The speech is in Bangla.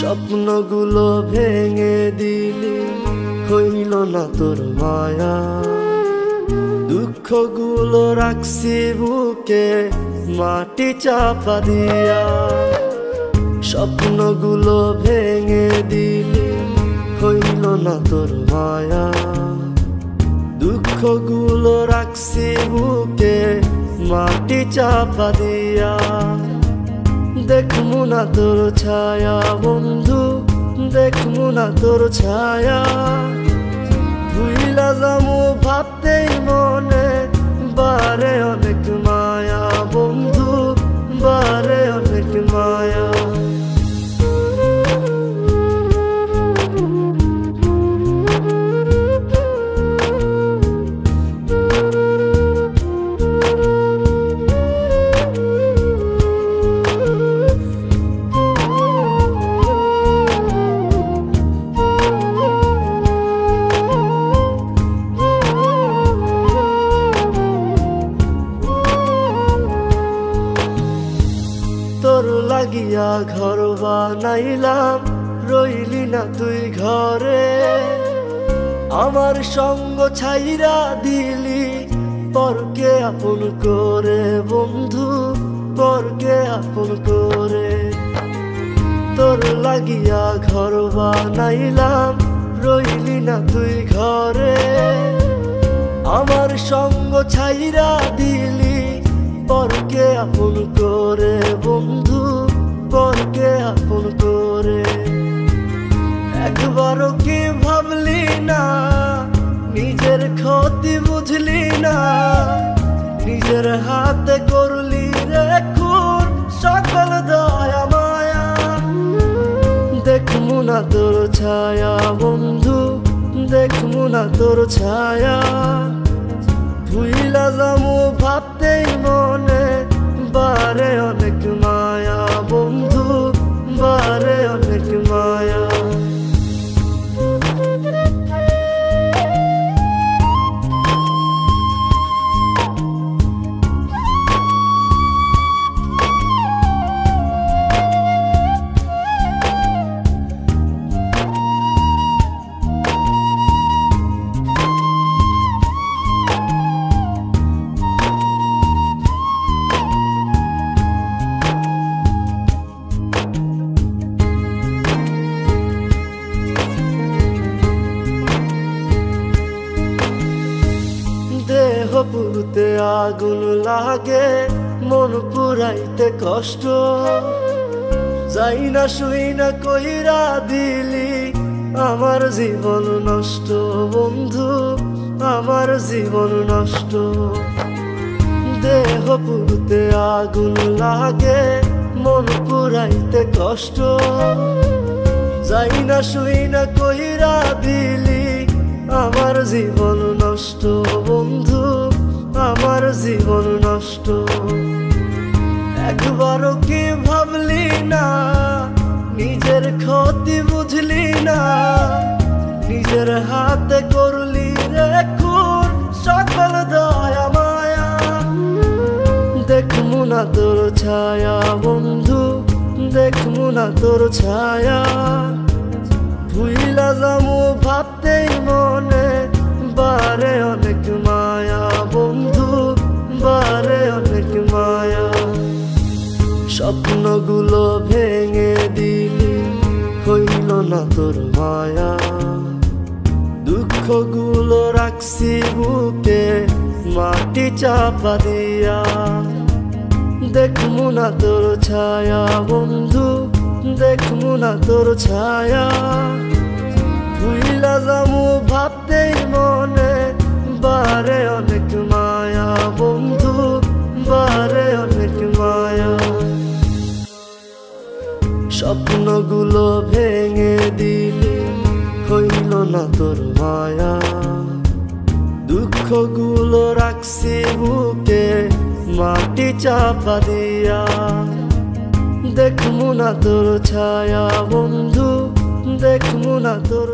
স্বপ্নগুলো ভেঙে দিলি, হইল না তোর মায়া। দুঃখগুলো রাখছি বুকে মাটি চাপা দিয়া। স্বপ্নগুলো ভেঙে দিলি, হইল না তোর মায়া। দুঃখগুলো রাখছি বুকে মাটি চাপা দিয়া। দেখমু না তোর ছায়া বন্ধু, দেখমু না তোর ছায়া। ভুইলা যামু ভাবতেই মনে বারে অনেক মায়া বন্ধু, বারে অনেক মায়া। তোর লাগিয়া ঘর বানাইলাম, রইলি না তুই ঘরে। আমার সঙ্গ ছাইরা দিলি, পরকে আপন করে বন্ধু, পরকে আপন করে। তোর লাগিয়া ঘর বানাইলাম, রইলি না তুই ঘরে। আমার সঙ্গ ছাইরা দিলি, পরকে আপন করে বন্ধু, পরকে আপন করে। একবারও কি ভাবলি না, নিজের ক্ষতি বুঝলি না। নিজের হাতে করলি রে খুন সকল দয়া মায়া। দেখমু না তোর ছায়া বন্ধু, দেখমু না তোর ছায়া। ভুইলা যামু ভাবতেই মনে বারে অনেক মায়া বন্ধু, বারে অনেক মায়া। দেহ পুরতে আগুন লাগে, মন পুরাইতে কষ্ট। যাই না শুই না কইরা দিলি, আমার জীবন নষ্ট বন্ধু, আমার জীবন নষ্ট। দেহ পুরতে আগুন লাগে, মন পুরাইতে কষ্ট। যাই না শুই না কইরা দিলি, আমার জীবন নষ্ট বন্ধু, আমার জীবন নষ্ট। একবারও কি ভাবলি না, নিজের ক্ষতি বুঝলি না। নিজের হাতে করলি রে খুন সকল দয়া মায়া। দেখমু না তোর ছায়া বন্ধু, দেখমু না তোর ছায়া। ভুইলা যামু ভাবতেই মনে বারে অনেক মায়া বন্ধু, বারে অনেক মায়া। স্বপ্নগুলো ভেঙে দিলি, হইল না তোর মায়া। দুঃখগুলো রাখছি বুকে মাটি চাপা দিয়া। দেখমু না তোর ছায়া বন্ধু, দেখমু না তোর ছায়া। ভুইলা যামু ভাবতেই মনে বারে অনেক মায়া বন্ধু, বারে অনেক মায়া। স্বপ্নগুলো ভেঙে দিলি, হইল না তোর মায়া। দুঃখগুলো রাখছি বুকে মাটি চাপা দিয়া। দেখমু না তোর ছায়া বন্ধু, দেখমু না তোর